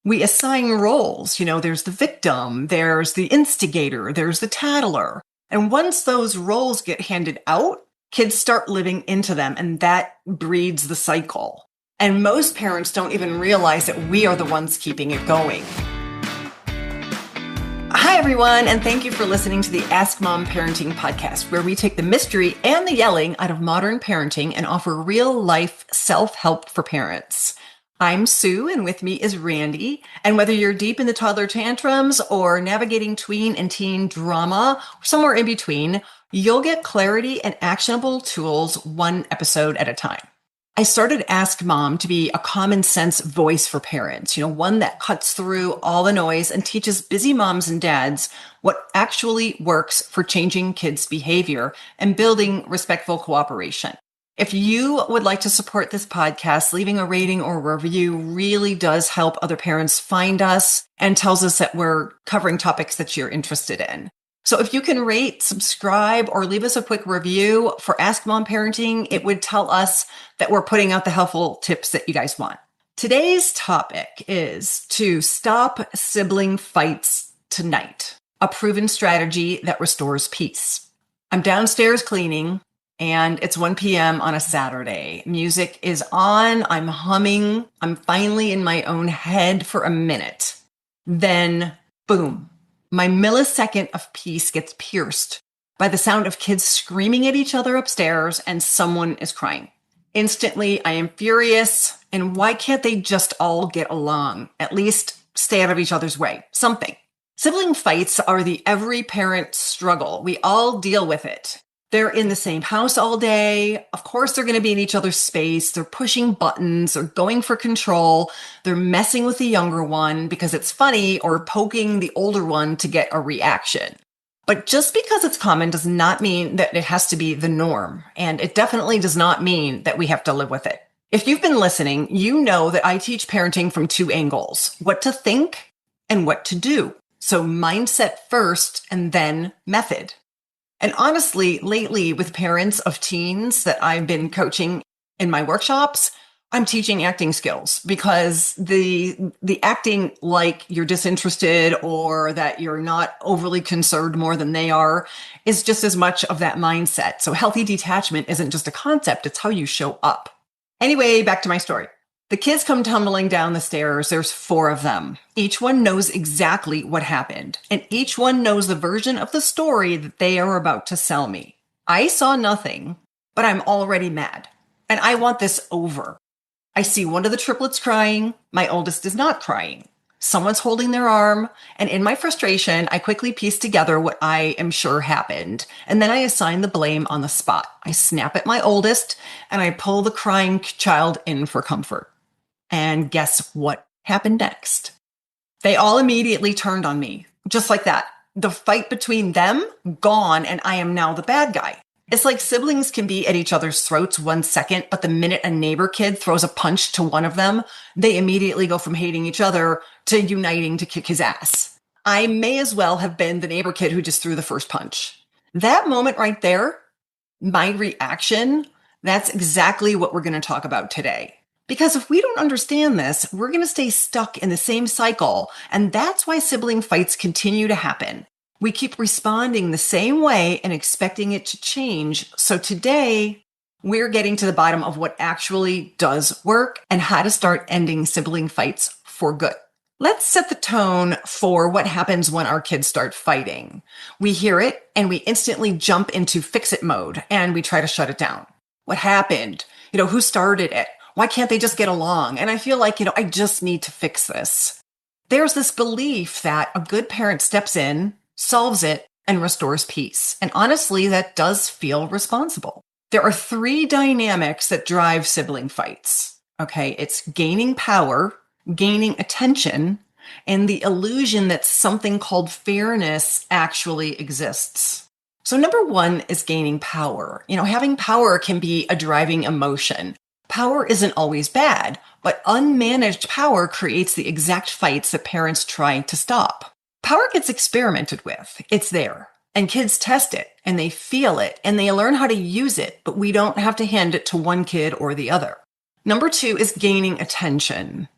We assign roles. There's the victim, there's the instigator, there's the tattler. And once those roles get handed out, kids start living into them, and that breeds the cycle. And most parents don't even realize that we are the ones keeping it going. Hi, everyone, and thank you for listening to the Ask Mom Parenting podcast, where we take the mystery and the yelling out of modern parenting and offer real-life self-help for parents. I'm Sue, and with me is Randy. And whether you're deep in the toddler tantrums or navigating tween and teen drama, or somewhere in between, you'll get clarity and actionable tools one episode at a time. I started Ask Mom to be a common sense voice for parents, one that cuts through all the noise and teaches busy moms and dads what actually works for changing kids' behavior and building respectful cooperation. If you would like to support this podcast, leaving a rating or review really does help other parents find us and tells us that we're covering topics that you're interested in. So if you can rate, subscribe, or leave us a quick review for Ask Mom Parenting, it would tell us that we're putting out the helpful tips that you guys want. Today's topic is to stop sibling fights tonight, a proven strategy that restores peace. I'm downstairs cleaning, and it's 1 p.m. on a Saturday. Music is on. I'm humming. I'm finally in my own head for a minute. Then, boom, my millisecond of peace gets pierced by the sound of kids screaming at each other upstairs, and someone is crying. Instantly, I am furious. And why can't they just all get along? At least stay out of each other's way. Something. Sibling fights are the every parent struggle. We all deal with it. They're in the same house all day. Of course, they're going to be in each other's space. They're pushing buttons. They're going for control. They're messing with the younger one because it's funny, or poking the older one to get a reaction. But just because it's common does not mean that it has to be the norm. And it definitely does not mean that we have to live with it. If you've been listening, you know that I teach parenting from two angles: what to think and what to do. So mindset first and then method. And honestly, lately with parents of teens that I've been coaching in my workshops, I'm teaching acting skills, because the acting like you're disinterested or that you're not overly concerned more than they are is just as much of that mindset. So healthy detachment isn't just a concept, it's how you show up. Anyway, back to my story. The kids come tumbling down the stairs. There's 4 of them. Each one knows exactly what happened, and each one knows the version of the story that they are about to sell me. I saw nothing, but I'm already mad, and I want this over. I see one of the triplets crying. My oldest is not crying. Someone's holding their arm, and in my frustration, I quickly piece together what I am sure happened, and then I assign the blame on the spot. I snap at my oldest, and I pull the crying child in for comfort. And guess what happened next? They all immediately turned on me, just like that. The fight between them, gone, and I am now the bad guy. It's like siblings can be at each other's throats 1 second, but the minute a neighbor kid throws a punch to one of them, they immediately go from hating each other to uniting to kick his ass. I may as well have been the neighbor kid who just threw the first punch. That moment right there, my reaction, that's exactly what we're going to talk about today. Because if we don't understand this, we're going to stay stuck in the same cycle. And that's why sibling fights continue to happen. We keep responding the same way and expecting it to change. So today, we're getting to the bottom of what actually does work and how to start ending sibling fights for good. Let's set the tone for what happens when our kids start fighting. We hear it and we instantly jump into fix-it mode and we try to shut it down. What happened? Who started it? Why can't they just get along? And I feel like, I just need to fix this. There's this belief that a good parent steps in, solves it, and restores peace. And honestly, that does feel responsible. There are 3 dynamics that drive sibling fights. Okay, it's gaining power, gaining attention, and the illusion that something called fairness actually exists. So number 1 is gaining power. Having power can be a driving emotion. Power isn't always bad, but unmanaged power creates the exact fights that parents try to stop. Power gets experimented with. It's there. And kids test it, and they feel it, and they learn how to use it, but we don't have to hand it to one kid or the other. Number 2 is gaining attention.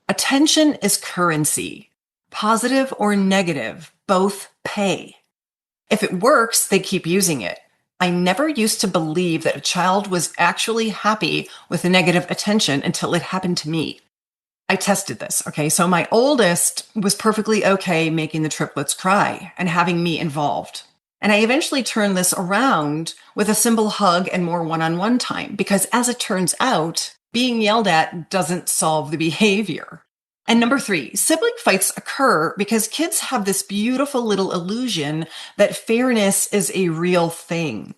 Attention is currency. Positive or negative, both pay. If it works, they keep using it. I never used to believe that a child was actually happy with negative attention until it happened to me. I tested this. Okay. So my oldest was perfectly okay making the triplets cry and having me involved. And I eventually turned this around with a simple hug and more one-on-one time because as it turns out, being yelled at doesn't solve the behavior. And number 3, sibling fights occur because kids have this beautiful little illusion that fairness is a real thing.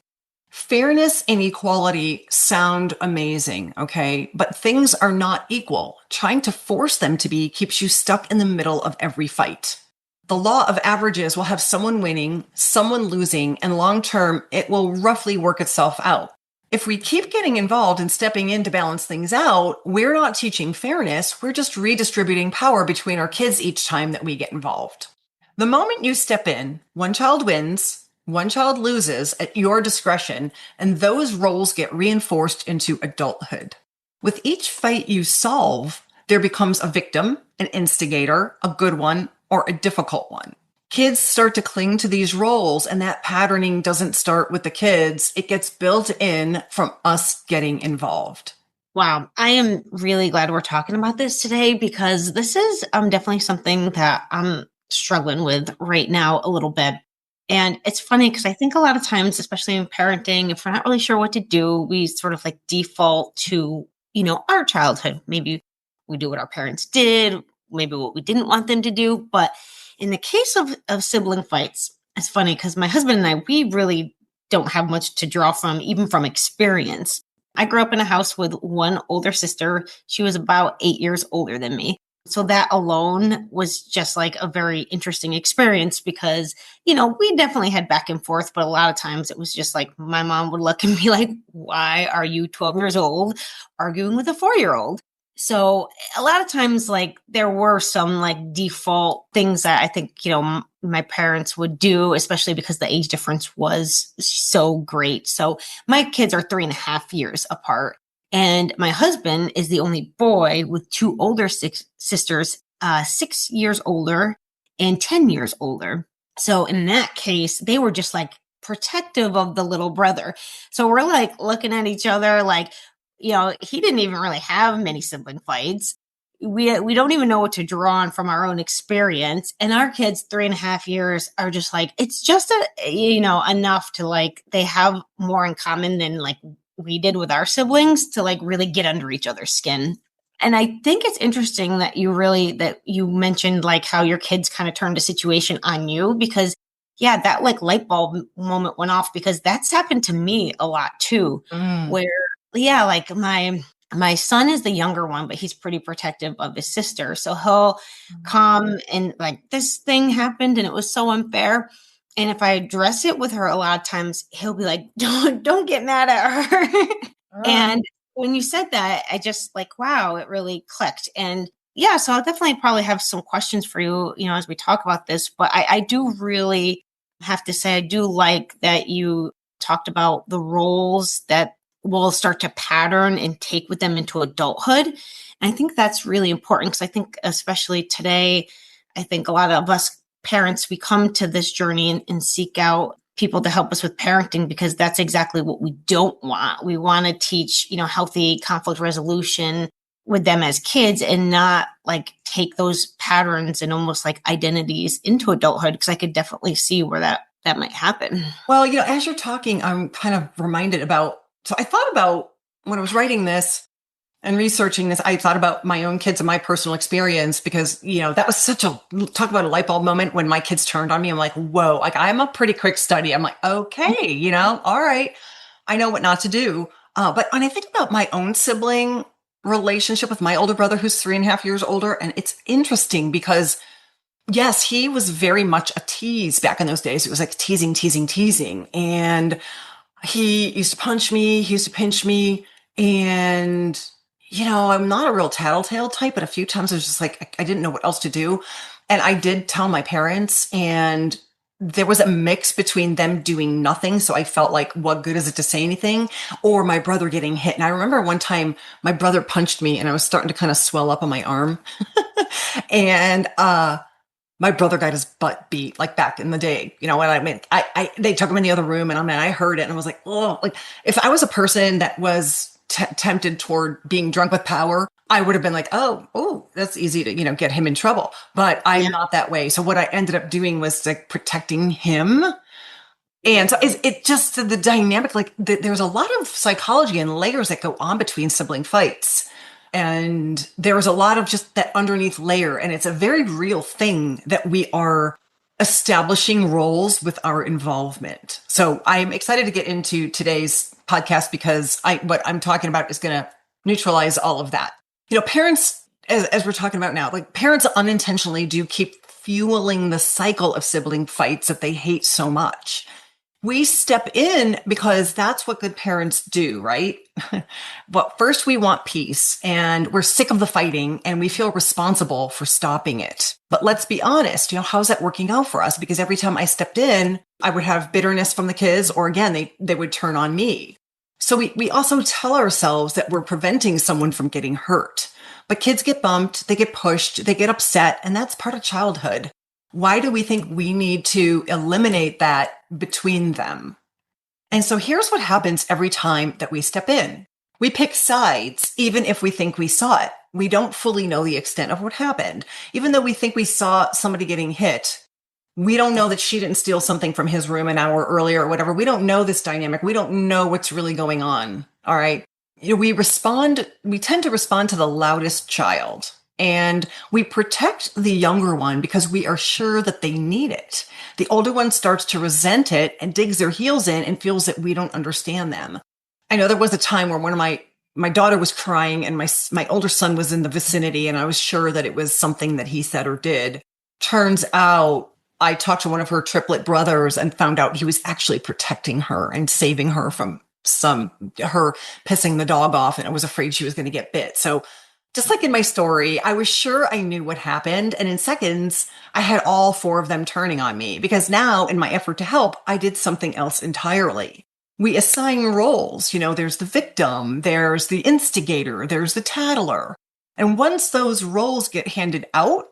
Fairness and equality sound amazing, okay? But things are not equal. Trying to force them to be keeps you stuck in the middle of every fight. The law of averages will have someone winning, someone losing, and long term, it will roughly work itself out. If we keep getting involved and stepping in to balance things out, we're not teaching fairness. We're just redistributing power between our kids each time that we get involved. The moment you step in, one child wins, one child loses at your discretion, and those roles get reinforced into adulthood. With each fight you solve, there becomes a victim, an instigator, a good one, or a difficult one. Kids start to cling to these roles, and that patterning doesn't start with the kids. It gets built in from us getting involved. Wow. I am really glad we're talking about this today because this is definitely something that I'm struggling with right now a little bit. And it's funny because I think a lot of times, especially in parenting, if we're not really sure what to do, we sort of like default to, our childhood. Maybe we do what our parents did, maybe what we didn't want them to do. But in the case of sibling fights, it's funny because my husband and I, we really don't have much to draw from, even from experience. I grew up in a house with one older sister. She was about 8 years older than me. So that alone was just like a very interesting experience because, we definitely had back and forth, but a lot of times it was just like my mom would look and be like, why are you 12 years old arguing with a 4-year-old? So a lot of times, like there were some like default things that I think, my parents would do, especially because the age difference was so great. So my kids are 3.5 years apart. And my husband is the only boy with 2 older sisters, 6 years older and 10 years older. So in that case, they were just like protective of the little brother. So we're like looking at each other like, he didn't even really have many sibling fights. We don't even know what to draw on from our own experience. And our kids, 3.5 years, are just like, it's just enough to like, they have more in common than like we did with our siblings to like really get under each other's skin. And I think it's interesting that you mentioned like how your kids kind of turned a situation on you because that like light bulb moment went off because that's happened to me a lot too, where like my son is the younger one, but he's pretty protective of his sister. So he'll come and like, this thing happened and it was so unfair. And if I address it with her, a lot of times he'll be like, don't get mad at her. And when you said that, I just like, wow, it really clicked. And so I'll definitely probably have some questions for you, as we talk about this, but I do really have to say, I do like that you talked about the roles that will start to pattern and take with them into adulthood. And I think that's really important because I think especially today, I think a lot of us parents, we come to this journey and seek out people to help us with parenting because that's exactly what we don't want. We want to teach, healthy conflict resolution with them as kids and not like take those patterns and almost like identities into adulthood because I could definitely see where that might happen. Well, as you're talking, I'm kind of reminded so I thought about when I was writing this and researching this, I thought about my own kids and my personal experience because, that was talk about a light bulb moment when my kids turned on me. I'm like, whoa, like I'm a pretty quick study. I'm like, okay, all right. I know what not to do. But when I think about my own sibling relationship with my older brother, who's 3.5 years older, and it's interesting because yes, he was very much a tease back in those days. It was like teasing, teasing, teasing. And he used to punch me, he used to pinch me. And, I'm not a real tattletale type, but a few times I was just like, I didn't know what else to do. And I did tell my parents, and there was a mix between them doing nothing. So I felt like, what good is it to say anything? Or my brother getting hit. And I remember one time my brother punched me and I was starting to kind of swell up on my arm. And, my brother got his butt beat like back in the day. You know what I mean? They took him in the other room and I heard it and I was like, oh, like if I was a person that was tempted toward being drunk with power, I would have been like, oh, that's easy to, get him in trouble. But I'm not that way. So what I ended up doing was like protecting him. And so it just the dynamic, like there's a lot of psychology and layers that go on between sibling fights. And there was a lot of just that underneath layer. And it's a very real thing that we are establishing roles with our involvement. So I'm excited to get into today's podcast because what I'm talking about is going to neutralize all of that. Parents, as we're talking about now, like parents unintentionally do keep fueling the cycle of sibling fights that they hate so much. We step in because that's what good parents do, right? But first we want peace and we're sick of the fighting and we feel responsible for stopping it. But let's be honest, how's that working out for us? Because every time I stepped in, I would have bitterness from the kids, or again, they would turn on me. So we also tell ourselves that we're preventing someone from getting hurt. But kids get bumped, they get pushed, they get upset, and that's part of childhood. Why do we think we need to eliminate that between them? And so here's what happens every time that we step in. We pick sides, even if we think we saw it. We don't fully know the extent of what happened. Even though we think we saw somebody getting hit, we don't know that she didn't steal something from his room an hour earlier or whatever. We don't know this dynamic. We don't know what's really going on. All right. We tend to respond to the loudest child. And we protect the younger one because we are sure that they need it. The older one starts to resent it and digs their heels in and feels that we don't understand them. I know there was a time where one of my daughter was crying and my older son was in the vicinity and I was sure that it was something that he said or did. Turns out I talked to one of her triplet brothers and found out he was actually protecting her and saving her from her pissing the dog off, and I was afraid she was going to get bit. So just like in my story, I was sure I knew what happened. And in seconds, I had all four of them turning on me because now in my effort to help, I did something else entirely. We assign roles. There's the victim, there's the instigator, there's the tattler. And once those roles get handed out,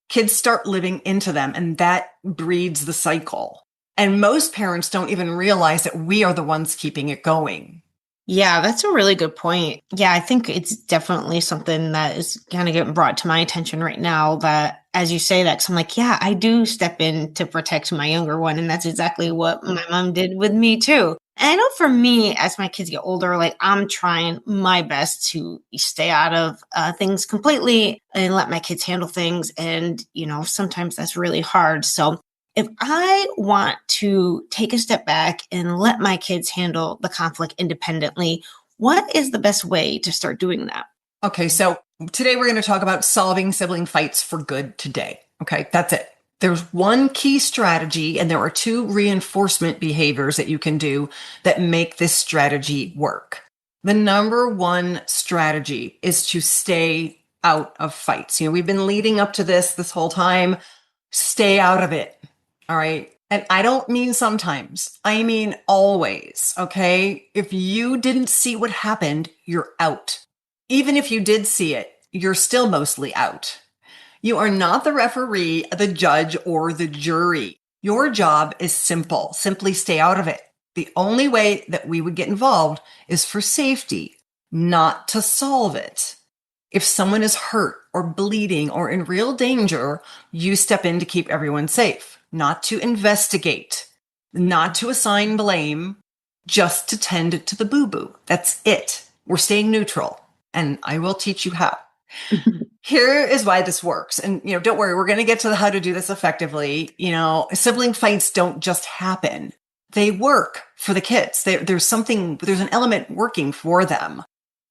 kids start living into them, and that breeds the cycle. And most parents don't even realize that we are the ones keeping it going. Yeah, that's a really good point. Yeah, I think it's definitely something that is kind of getting brought to my attention right now, that as you say that, 'cause I'm like, yeah, I do step in to protect my younger one. And that's exactly what my mom did with me too. And I know for me, as my kids get older, like I'm trying my best to stay out of things completely and let my kids handle things. And, sometimes that's really hard. So if I want to take a step back and let my kids handle the conflict independently, what is the best way to start doing that? Okay, so today we're going to talk about solving sibling fights for good today. Okay, that's it. There's one key strategy, and there are two reinforcement behaviors that you can do that make this strategy work. The number one strategy is to stay out of fights. We've been leading up to this whole time. Stay out of it. All right. And I don't mean sometimes, I mean always. Okay. If you didn't see what happened, you're out. Even if you did see it, you're still mostly out. You are not the referee, the judge, or the jury. Your job is simple. Simply stay out of it. The only way that we would get involved is for safety, not to solve it. If someone is hurt or bleeding or in real danger, you step in to keep everyone safe, not to investigate, not to assign blame, just to tend to the boo-boo. That's it. We're staying neutral, and I will teach you how. Here is why this works. And, don't worry, we're going to get to how to do this effectively. Sibling fights don't just happen. They work for the kids. There's an element working for them.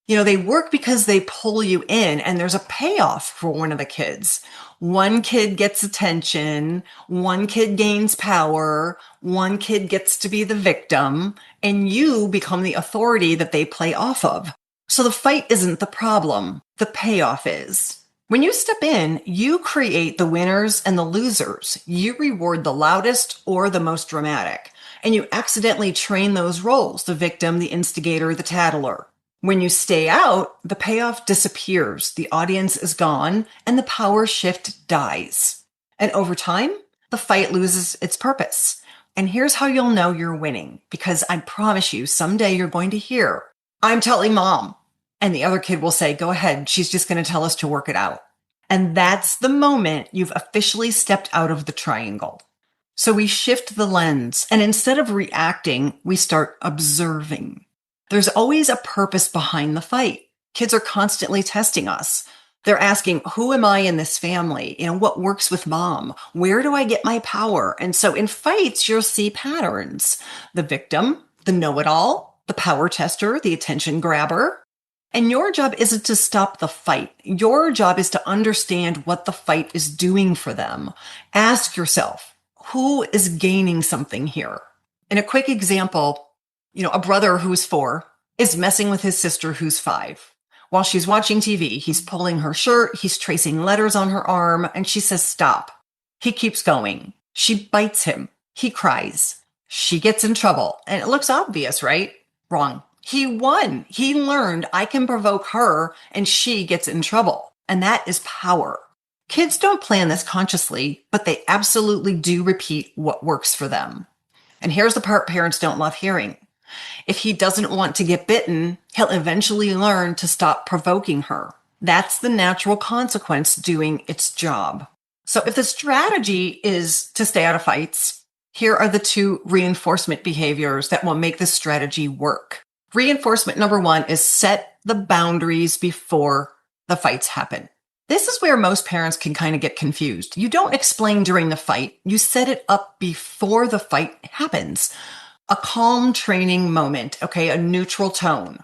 They work because they pull you in, and there's a payoff for one of the kids. One kid gets attention, one kid gains power, one kid gets to be the victim, and you become the authority that they play off of. So the fight isn't the problem. The payoff is. When you step in, you create the winners and the losers. You reward the loudest or the most dramatic. And you accidentally train those roles, the victim, the instigator, the tattler. When you stay out, the payoff disappears, the audience is gone, and the power shift dies. And over time, the fight loses its purpose. And here's how you'll know you're winning, because I promise you, someday you're going to hear, "I'm telling mom." And the other kid will say, "Go ahead, she's just going to tell us to work it out." And that's the moment you've officially stepped out of the triangle. So we shift the lens, and instead of reacting, we start observing. There's always a purpose behind the fight. Kids are constantly testing us. They're asking, who am I in this family? What works with mom? Where do I get my power? And so in fights, you'll see patterns. The victim, the know-it-all, the power tester, the attention grabber. And your job isn't to stop the fight. Your job is to understand what the fight is doing for them. Ask yourself, who is gaining something here? In a quick example, a brother who's 4 is messing with his sister who's 5. While she's watching TV, he's pulling her shirt, he's tracing letters on her arm, and she says, "Stop." He keeps going. She bites him. He cries. She gets in trouble. And it looks obvious, right? Wrong. He won. He learned I can provoke her and she gets in trouble. And that is power. Kids don't plan this consciously, but they absolutely do repeat what works for them. And here's the part parents don't love hearing. If he doesn't want to get bitten, he'll eventually learn to stop provoking her. That's the natural consequence doing its job. So if the strategy is to stay out of fights, here are the 2 reinforcement behaviors that will make this strategy work. Reinforcement number 1 is set the boundaries before the fights happen. This is where most parents can kind of get confused. You don't explain during the fight. You set it up before the fight happens. A calm training moment, okay, a neutral tone.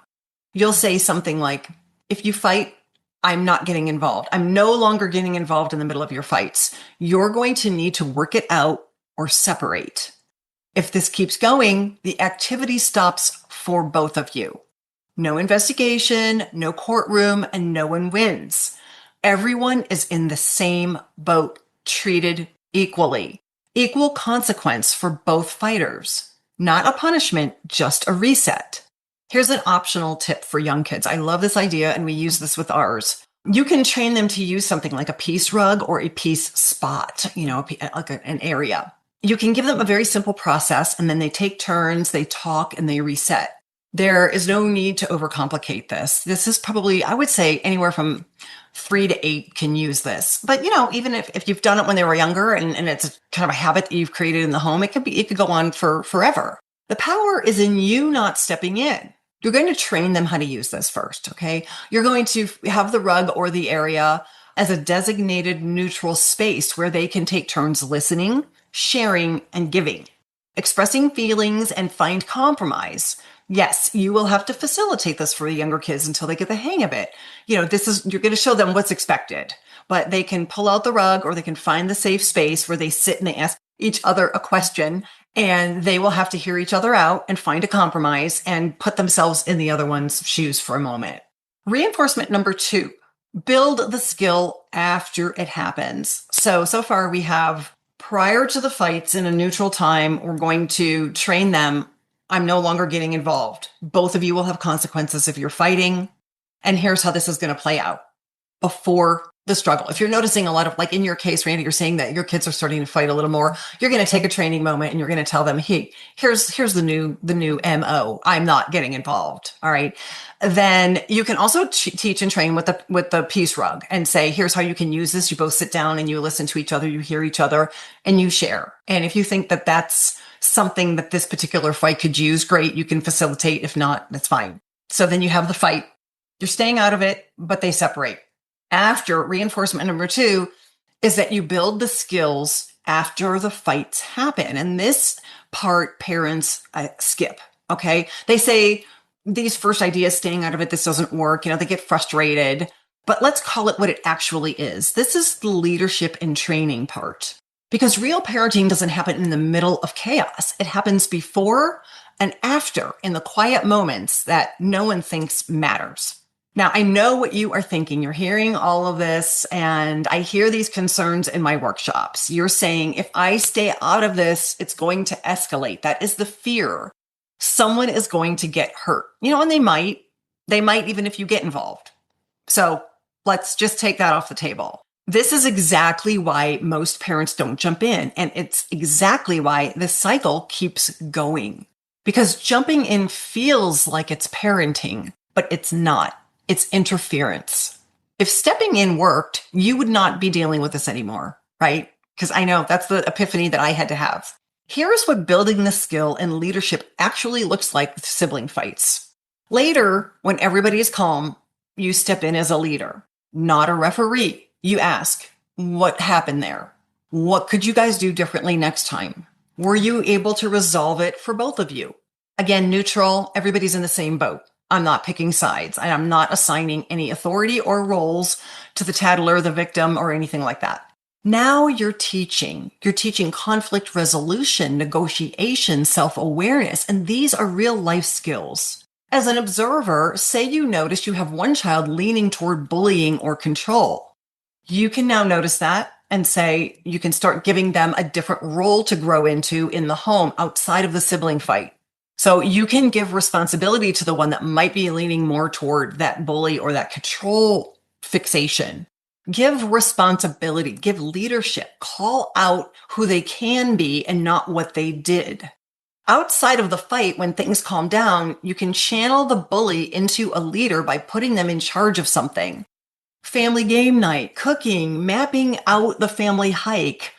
You'll say something like, "If you fight, I'm not getting involved. I'm no longer getting involved in the middle of your fights. You're going to need to work it out or separate. If this keeps going, the activity stops for both of you. No investigation, no courtroom, and no one wins. Everyone is in the same boat, treated equally. Equal consequence for both fighters. Not a punishment, just a reset." Here's an optional tip for young kids. I love this idea, and we use this with ours. You can train them to use something like a peace rug or a peace spot, like an area. You can give them a very simple process, and then they take turns, they talk, and they reset. There is no need to overcomplicate this. This is probably, I would say, anywhere from 3 to 8 can use this. But, even if you've done it when they were younger and it's kind of a habit that you've created in the home, it could go on for forever. The power is in you not stepping in. You're going to train them how to use this first, okay? You're going to have the rug or the area as a designated neutral space where they can take turns listening, sharing, and giving, expressing feelings and find compromise. Yes, you will have to facilitate this for the younger kids until they get the hang of it. You're going to show them what's expected, but they can pull out the rug or they can find the safe space where they sit and they ask each other a question, and they will have to hear each other out and find a compromise and put themselves in the other one's shoes for a moment. Reinforcement number 2, build the skill after it happens. So far we have prior to the fights in a neutral time, we're going to train them. I'm no longer getting involved. Both of you will have consequences if you're fighting. And here's how this is going to play out before the struggle. If you're noticing a lot of, like in your case, Randy, you're saying that your kids are starting to fight a little more, you're going to take a training moment and you're going to tell them, "Hey, here's the new MO. I'm not getting involved." All right. Then you can also teach and train with the peace rug and say, "Here's how you can use this. You both sit down and you listen to each other, you hear each other, and you share." And if you think that that's something that this particular fight could use, great, you can facilitate. If not, that's fine. So then you have the fight. You're staying out of it, but they separate. After, reinforcement number 2 is that you build the skills after the fights happen. And this part parents skip, okay? They say these first ideas, staying out of it, this doesn't work. They get frustrated. But let's call it what it actually is. This is the leadership and training part. Because real parenting doesn't happen in the middle of chaos. It happens before and after in the quiet moments that no one thinks matters. Now, I know what you are thinking. You're hearing all of this, and I hear these concerns in my workshops. You're saying, if I stay out of this, it's going to escalate. That is the fear. Someone is going to get hurt, and they might even if you get involved. So let's just take that off the table. This is exactly why most parents don't jump in. And it's exactly why this cycle keeps going, because jumping in feels like it's parenting, but it's not. It's interference. If stepping in worked, you would not be dealing with this anymore, right? Because I know that's the epiphany that I had to have. Here's what building the skill and leadership actually looks like with sibling fights. Later, when everybody is calm, you step in as a leader, not a referee. You ask, what happened there? What could you guys do differently next time? Were you able to resolve it for both of you? Again, neutral, everybody's in the same boat. I'm not picking sides. I am not assigning any authority or roles to the tattler, the victim, or anything like that. Now you're teaching conflict resolution, negotiation, self-awareness, and these are real life skills. As an observer, say you notice you have one child leaning toward bullying or control. You can now notice that and say you can start giving them a different role to grow into in the home outside of the sibling fight. So you can give responsibility to the one that might be leaning more toward that bully or that control fixation. Give responsibility, give leadership, call out who they can be and not what they did. Outside of the fight, when things calm down, you can channel the bully into a leader by putting them in charge of something. Family game night, cooking, mapping out the family hike,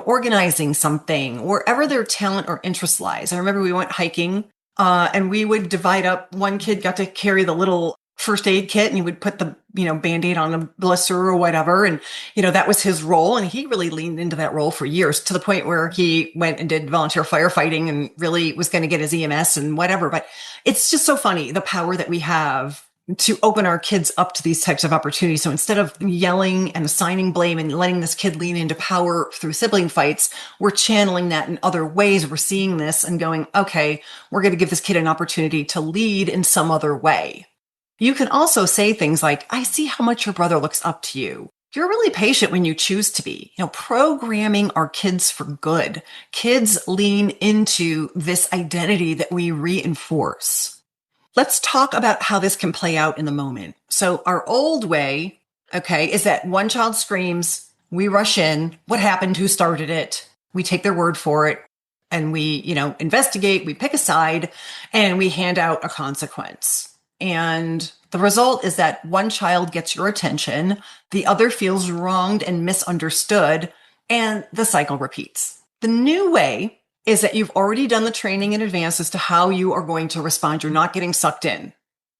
organizing something, wherever their talent or interest lies. I remember we went hiking, and we would divide up. One kid got to carry the little first aid kit, and he would put the, Band-Aid on a blister or whatever. And, that was his role. And he really leaned into that role for years, to the point where he went and did volunteer firefighting and really was going to get his EMS and whatever. But it's just so funny, the power that we have to open our kids up to these types of opportunities. So instead of yelling and assigning blame and letting this kid lean into power through sibling fights, we're channeling that in other ways. We're seeing this and going, okay, we're going to give this kid an opportunity to lead in some other way. You can also say things like, I see how much your brother looks up to you. You're really patient when you choose to be. Programming our kids for good. Kids lean into this identity that we reinforce. Let's talk about how this can play out in the moment. So our old way, is that one child screams, we rush in. What happened? Who started it? We take their word for it. And we, investigate, we pick a side, and we hand out a consequence. And the result is that one child gets your attention, the other feels wronged and misunderstood, and the cycle repeats. The new way is that you've already done the training in advance as to how you are going to respond. You're not getting sucked in.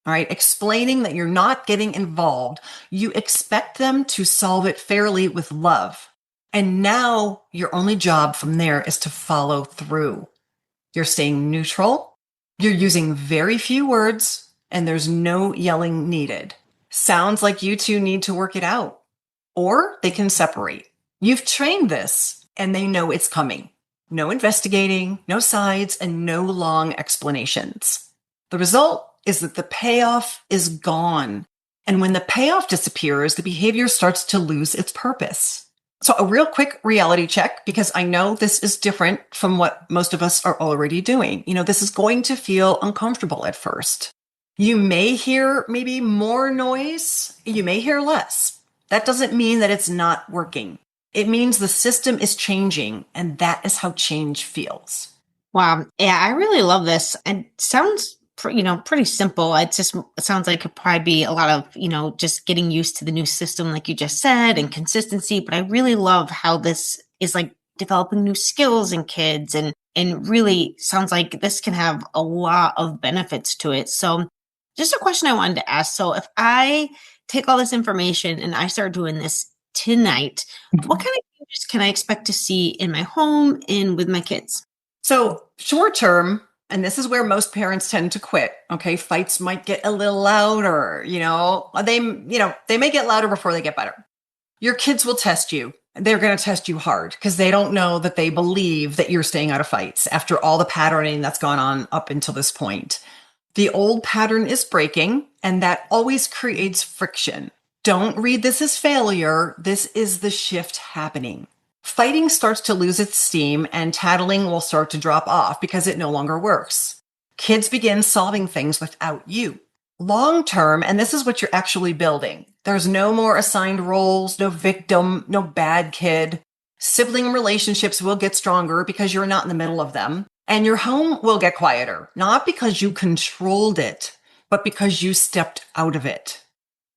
All right. Explaining that you're not getting involved. You expect them to solve it fairly with love. And now your only job from there is to follow through. You're staying neutral. You're using very few words, and there's no yelling needed. Sounds like you two need to work it out, or they can separate. You've trained this, and they know it's coming. No investigating, no sides, and no long explanations. The result is that the payoff is gone. And when the payoff disappears, the behavior starts to lose its purpose. So a real quick reality check, because I know this is different from what most of us are already doing. This is going to feel uncomfortable at first. You may hear maybe more noise. You may hear less. That doesn't mean that it's not working. It means the system is changing, and that is how change feels. Wow. Yeah, I really love this. And it sounds, pretty simple. It sounds like it could probably be a lot of, just getting used to the new system, like you just said, and consistency. But I really love how this is like developing new skills in kids, and really sounds like this can have a lot of benefits to it. So just a question I wanted to ask. So if I take all this information and I start doing this tonight, what kind of changes can I expect to see in my home and with my kids? So short term, and this is where most parents tend to quit. Okay. Fights might get a little louder, they may get louder before they get better. Your kids will test you. They're going to test you hard because they don't know that they believe that you're staying out of fights after all the patterning that's gone on up until this point. The old pattern is breaking, and that always creates friction. Don't read this as failure. This is the shift happening. Fighting starts to lose its steam, and tattling will start to drop off because it no longer works. Kids begin solving things without you. Long term, and this is what you're actually building, there's no more assigned roles, no victim, no bad kid. Sibling relationships will get stronger because you're not in the middle of them. And your home will get quieter, not because you controlled it, but because you stepped out of it.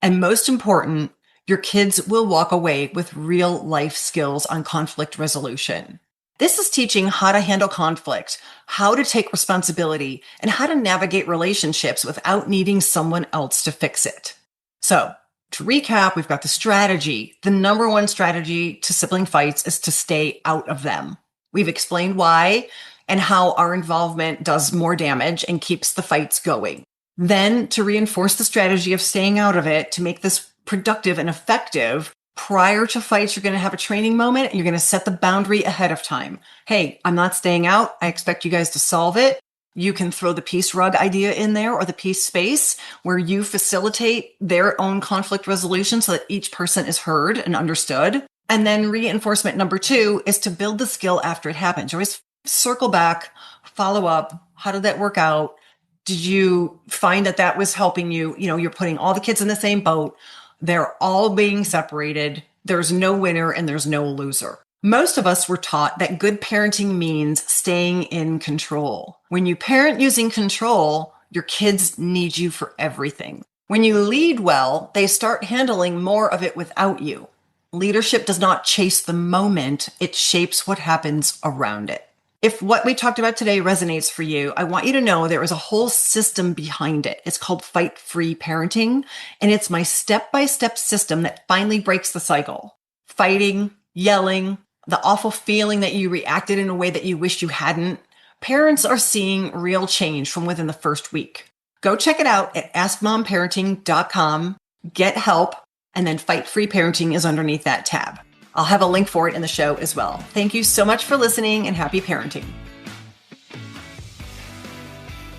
And most important, your kids will walk away with real life skills on conflict resolution. This is teaching how to handle conflict, how to take responsibility, and how to navigate relationships without needing someone else to fix it. So, to recap, we've got the strategy. The number one strategy to sibling fights is to stay out of them. We've explained why and how our involvement does more damage and keeps the fights going. Then, to reinforce the strategy of staying out of it, to make this productive and effective, prior to fights, you're going to have a training moment and you're going to set the boundary ahead of time. Hey, I'm not staying out. I expect you guys to solve it. You can throw the peace rug idea in there or the peace space where you facilitate their own conflict resolution so that each person is heard and understood. And then reinforcement number 2 is to build the skill after it happens. You always circle back, follow up. How did that work out? Did you find that that was helping you? You know, you're putting all the kids in the same boat. They're all being separated. There's no winner and there's no loser. Most of us were taught that good parenting means staying in control. When you parent using control, your kids need you for everything. When you lead well, they start handling more of it without you. Leadership does not chase the moment, it shapes what happens around it. If what we talked about today resonates for you, I want you to know there is a whole system behind it. It's called Fight-Free Parenting, and it's my step-by-step system that finally breaks the cycle. Fighting, yelling, the awful feeling that you reacted in a way that you wish you hadn't. Parents are seeing real change from within the first week. Go check it out at askmomparenting.com, get help, and then Fight-Free Parenting is underneath that tab. I'll have a link for it in the show as well. Thank you so much for listening and happy parenting.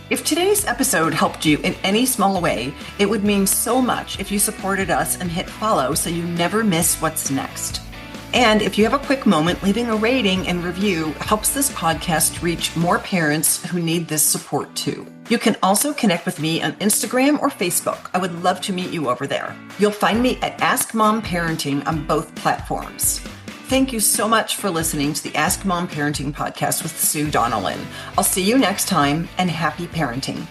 If today's episode helped you in any small way, it would mean so much if you supported us and hit follow so you never miss what's next. And if you have a quick moment, leaving a rating and review helps this podcast reach more parents who need this support too. You can also connect with me on Instagram or Facebook. I would love to meet you over there. You'll find me at Ask Mom Parenting on both platforms. Thank you so much for listening to the Ask Mom Parenting podcast with Sue Donnellan. I'll see you next time, and happy parenting.